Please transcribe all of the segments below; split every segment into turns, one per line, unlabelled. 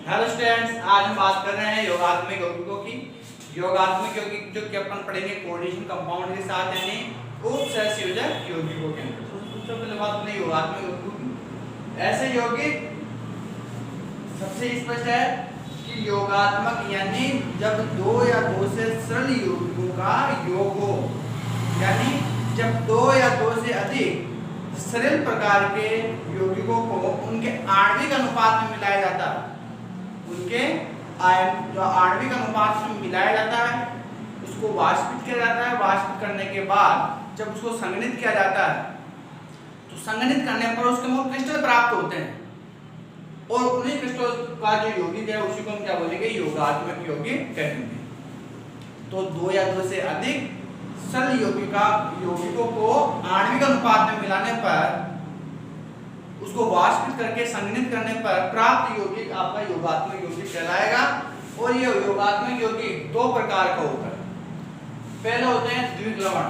Hello students, आज हम बात कर रहे हैं योगात्मक यौगिकों की। योगात्मक यौगिक जो कि अपन पढ़ेंगे कोऑर्डिनेशन कंपाउंड के साथ, यानी उपसहसंयोजक यौगिकों के अंदर। सबसे पहले बात करें योगात्मक यौगिकों की। ऐसे यौगिक सबसे स्पष्ट है कि योगात्मक यानी जब दो या दो से सरल यौगिकों का योग हो, यानी जब दो या दो से अधिक सरल प्रकार के यौगिकों को उनके आणविक अनुपात में मिलाया जाता है। उनके जो आणविक अनुपात में मिलाया जाता है उसको वाष्पित किया जाता है। वाष्पित करने के बाद जब उसको संघनित किया जाता है तो संघनित करने पर उसके मूल क्रिस्टल प्राप्त होते हैं और उन्हीं क्रिस्टल का जो यौगिक है उसी को हम क्या बोलेंगे, योगात्मक यौगिक कहेंगे। तो दो या दो से अधिक सरल यौगिकों को आणविक अनुपात में मिलाने पर उसको वाष्पित करके संघनित करने पर प्राप्त यौगिक आपका योगात्मक यौगिक कहलाएगा। और ये योगात्मक यौगिक दो प्रकार का होता है। पहले होते हैं द्विक लवण।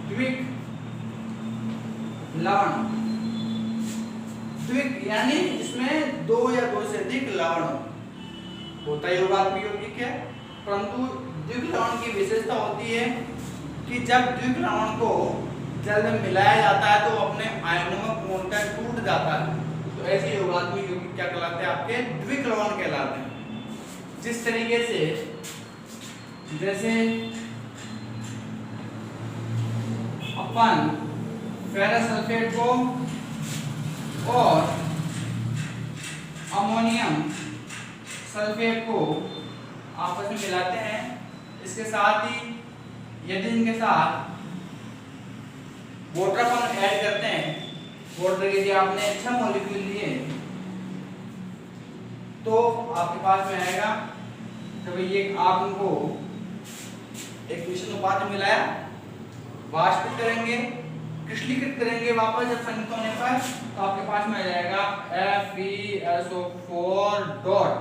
द्विक लवण, द्विक यानी इसमें दो या दो से अधिक लवण होता है योगात्मक यौगिक है। परंतु द्विक लवण की विशेषता होती है कि जब द्विक लवण को जल में मिलाया जाता है तो अपने आयनों में पूर्णतः टूट जाता है। तो ऐसे योगात्मक यौगिक क्या कहलाते हैं, आपके द्विक लवण कहलाते हैं। जिस तरीके से जैसे अपन फेरस सल्फेट को और अमोनियम सल्फेट को आपस में मिलाते हैं, इसके साथ ही यदि इनके साथ वाटर अपन ऐड करते हैं, वाटर यदि आपने अच्छा मॉलिक्यूल लिए तो आपके पास में आएगा जब ये आप उनको एक मिश्रण अनुपात में मिलाया, वाष्पित करेंगे, क्रिस्टलीकृत करेंगे वापस जब संयुक्त होने पर, तो आपके पास में आ जाएगा FeSO4 डॉट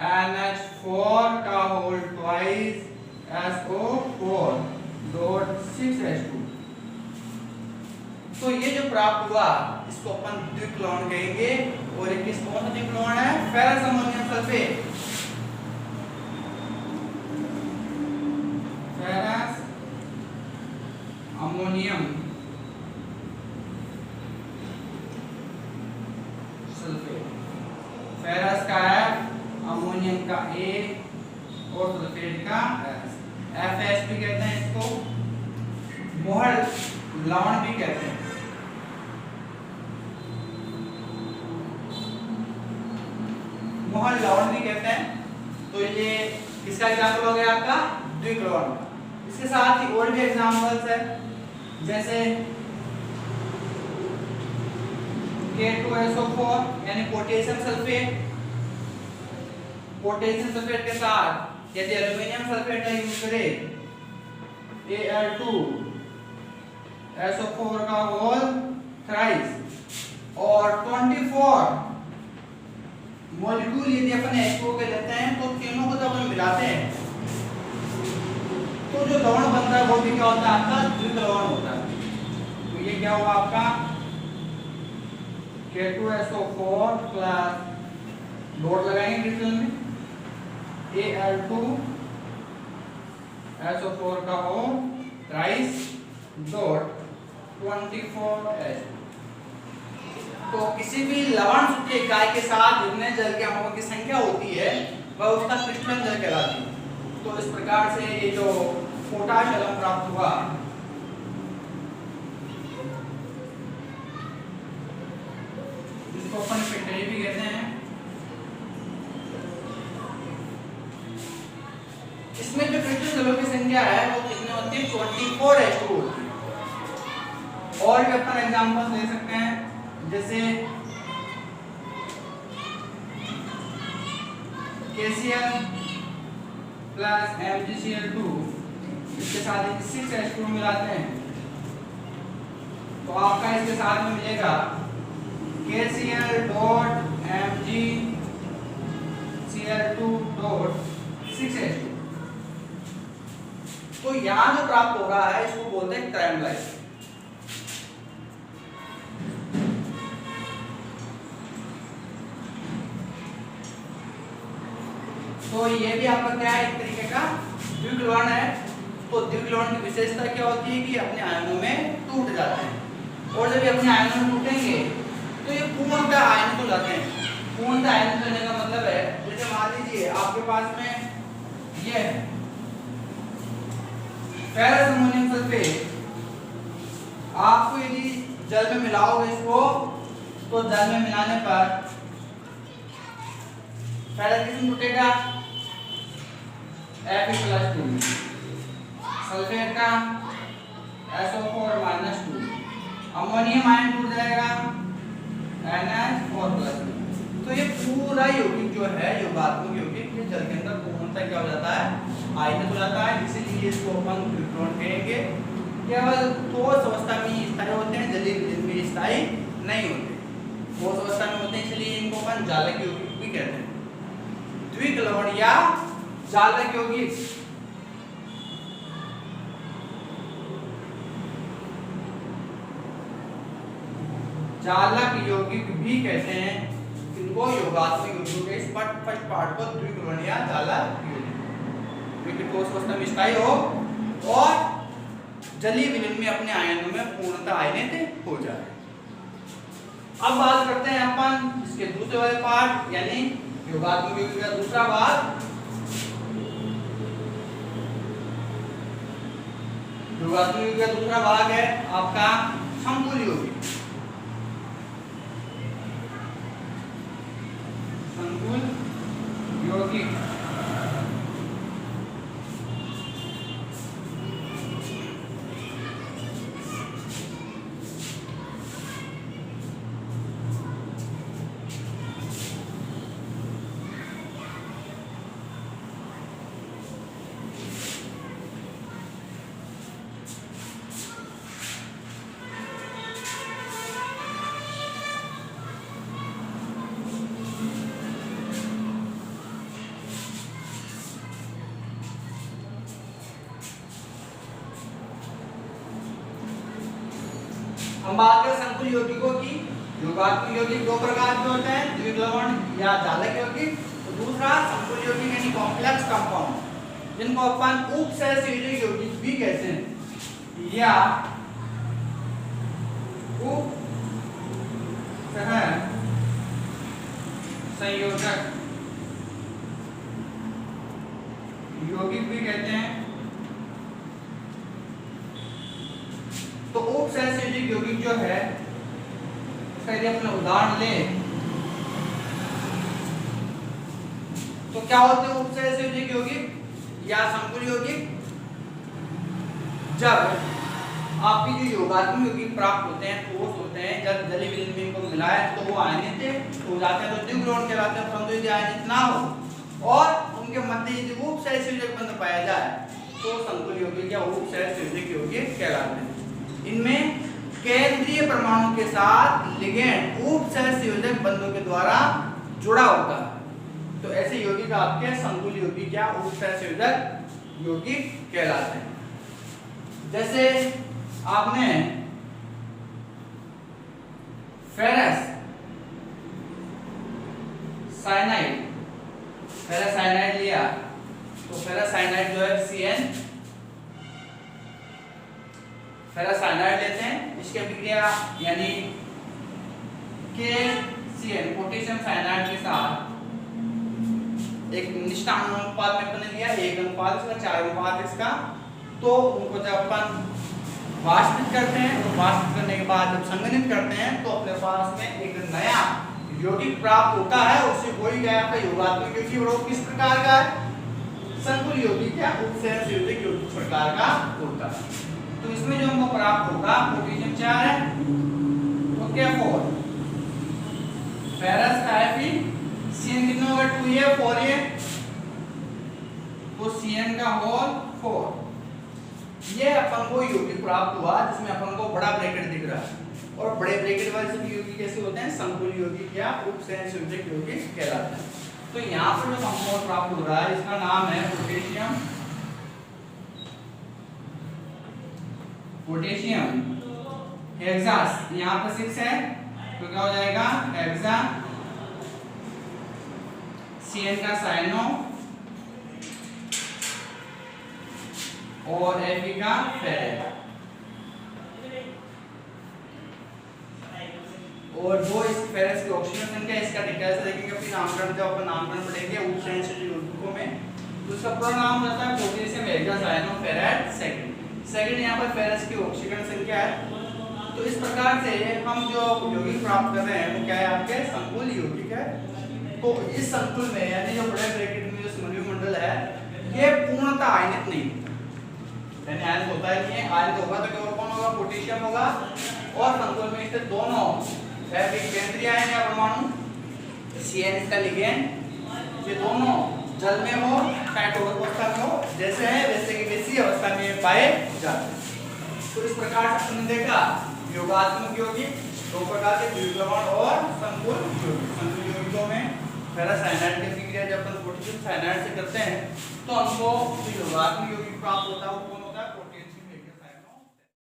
NH4 का whole twice SO4 dot 6H2। तो ये जो प्राप्त हुआ इसको अपन द्विक लवण कहेंगे। और एक किस कौन सा द्विक लवण है, ferrous ammonium sulphate. Ferrous ammonium sulphate. Ferrous का F, अमोनियम का A और सल्फेट का S। FS भी कहते हैं इसको, मोहर लवण भी कहते हैं। मोहर लवण भी कहते हैं। तो ये किसका एग्जाम्पल हो गया आपका, द्विक लवण का। इसके साथ ही और भी एग्जाम्पल्स है, जैसे K2SO4 यानी पोटेशियम सल्फेट। पोटेशियम सल्फेट के साथ यदि एल्युमिनियम सल्फेट का यूज करें, Al2SO4 का होल थ्राइस और 24 मॉलिक्यूल यदि अपन H2O के लेते हैं तो तीनों को जब अपन मिलाते हैं तो जो लवण बनता है वो भी क्या होता है, आपका द्विक लवण होता है। तो ये क्या हुआ आपका K2SO4 प्लस डॉट लगाएंगे क्रिस्टल में Al2SO4 का होल थ्राइस डॉट 24H। तो किसी भी लवण सूची इकाई के साथ जुड़ने जल के अणुओं की संख्या होती है वह उसका क्रिस्टलन जल कहलाती है। तो इस प्रकार से ये जो पोटाश एलम प्राप्त हुआ, जिसको अपन फिटरी भी कहते हैं, इसमें जो क्रिस्टल जलों की संख्या है वो कितनी होती है, 24H2 होती है। और भी अपन एग्जांपल्स ले सकते हैं, जैसे KCl प्लस MgCl2, इसके साथ 6H2 मिलाते हैं तो आपका इसके साथ में मिलेगा KCl dot MgCl2 dot 6H2। तो यहाँ जो प्राप्त हो रहा है इसको बोलते हैं ट्रायंगुलाइज। तो ये भी आपका क्या है, एक तरीके का द्विक लवण है। तो द्विक लवण की विशेषता क्या होती है कि अपने आयनों में टूट जाते हैं, और जब ये अपने आयनों में टूटेंगे तो ये पूर्णतः आयनित हो जाते हैं। पूर्णतः आयनित होने का मतलब है, जैसे मान लीजिए आपके पास में ये फेरस अमोनियम सल्फेट, आपको यदि जल में मिलाओगे इसको, तो जल में मिलाने पर फेरस कितना टूटेगा, Fe+2, सल्फेट का SO4-2, अमोनियम आयन टूट जाएगा NH4+। तो ये पूरा यौगिक जो है, योगात्मक यौगिक, ये जल के अंदर पूर्णतः क्या हो जाता है, आयनित हो जाता है। इसीलिए इसको अपन द्विक लवण कहेंगे। केवल ठोस अवस्था में ही स्थायी होते हैं, जलीय विलीन में स्थायी नहीं होते। ठोस अवस्था में होते हैं, इसलिए इनको अपन जालक यौगिक भी कहते हैं। द्विक लवण या जालक यौगिक। जालक यौगिक भी कहते हैं इनको, योगात्मक यौगिकों के इस फर्स्ट पार्ट को द्विक लवण या जालक यौगिक। ठोस अवस्था में स्थायी हो और जलीय विलीन में अपने आयनों में पूर्णतः आयनित हो जाए। अब बात करते हैं अपन इसके दूसरे वाले पार्ट, यानी योगात्मक यौगिक का दूसरा भाग। योगात्मक यौगिक का दूसरा भाग है आपका संकुल यौगिक। संकुल यौगिक हम बात करें संकुल यौगिकों की। योगात्मक यौगिक दो प्रकार के होते हैं, द्विक लवण या जालक यौगिक। तो दूसरा संकुल यौगिक यानी कॉम्प्लेक्स कंपाउंड, जिनको अपन उपसहसंयोजक यौगिक भी कहते हैं, या उपसहसंयोजक यौगिक भी कहते हैं। तो उपसहसंयोजक यौगिक जो है, उसका यदि अपना उदाहरण लें तो क्या होते हैं उपसहसंयोजक यौगिक या संकुल यौगिक? जब आपकी जो योगात्मक यौगिक प्राप्त होते हैं, ठोस होते हैं, जब जलीय विलीन में इनको मिलाया तो वो आयनित हो जाते हैं, तो द्विक लवण कहलाते हैं। परंतु यदि आयनित ना हो और उनके मध्य यदि उपसहसंयोजक बंध पाया जाए तो संकुल यौगिक या उपसहसंयोजक यौगिक कहलाते हैं। इनमें केंद्रीय परमाणु के साथ लिगेंड उपसहसंयोजक बंधों के द्वारा जुड़ा होता है। तो ऐसे यौगिक आपके संकुल यौगिक या उपसहसंयोजक यौगिक कहलाते हैं। जैसे आपने फेरस साइनाइड लिया, तो फेरस साइनाइड जो है CN फेरस साइनाइड लेते हैं, इसकी अभिक्रिया यानी KCN पोटेशियम साइनाइड के साथ एक निष्ठा अनुपात में अपने लिया, 1 अनुपात इसका 4 अनुपात इसका। तो उनको जब अपन वाष्पित करते हैं, तो वाष्पित करने के बाद जब संघनित करते हैं तो अपने पास में एक नया यौगिक प्राप्त होता है। उससे कोई गया आपका योगात्मक यौगिक, और वो किस प्रकार का है? संकुल यौगिक या उपसहसंयोजक यौगिक प्रकार का होता है। तो इसमें जो हमको प्राप्त होगा, पोटेशियम 4 है तो K4, फेरस का Fe, CN कितना होगा 2A 4A, तो CN का होल 4। ये अपन को यौगिक प्राप्त हुआ जिसमें अपन को बड़ा ब्रैकेट दिख रहा है, और बड़े ब्रैकेट वाले सभी यौगिक कैसे होते हैं? संकुल यौगिक या उपसहसंयोजक यौगिक कहलाते हैं। तो यहाँ पर जो कंपाउंड प्राप्त हो रहा है इसका नाम है पोटेशियम हेक्सास। यहाँ पर 6 है तो क्या हो जाएगा? हेक्सा। CN का साइनो और Fe का फेरेट। और जो इस फेरस की ऑक्सीजन संख्या इसका डिटेल्स देखेंगे अपनी नामकरण, जब अपन नामकरण पढ़ेंगे उपसंयोजक यौगिकों में, तो उसका पूरा नाम रहता है पोटेशियम हेक्सासाइनोफेरेट सेकंड। सेकंड यहाँ पर फेरस की ऑक्सीजन संख्या है। तो इस प्रकार से हम जो यौगिक प्राप्त कर रहे हैं वो क्या है, आपके संकुल यौगिक है। तो इस संकुल में यानी जो बड़े ब्रैकेट में जो समन्वय मंडल है ये पूर्णतः आयनित नहीं, यानी आयनित होता ही नहीं है। आयनित होगा तो केवल कौन होगा, पोटेशियम होगा। और संकुल में स्थित दोनों केंद्रीय आयन या परमाणु CN इसका लिगेंड, ये दोनों जल में हो चाहे ठोस अवस्था में हो, जैसे है वैसे की वैसी अवस्था में पाए जाते हैं। तो इस प्रकार से हमने देखा योगात्मक यौगिक दो प्रकार के, द्विध्रुवण और संकुल यौगिक। संकुल यौगिकों में फेरस साइनाइड की क्रिया जब अपन पोटेशियम साइनाइड से करते हैं तो हमको जो योगात्मक यौगिक प्राप्त होता है वो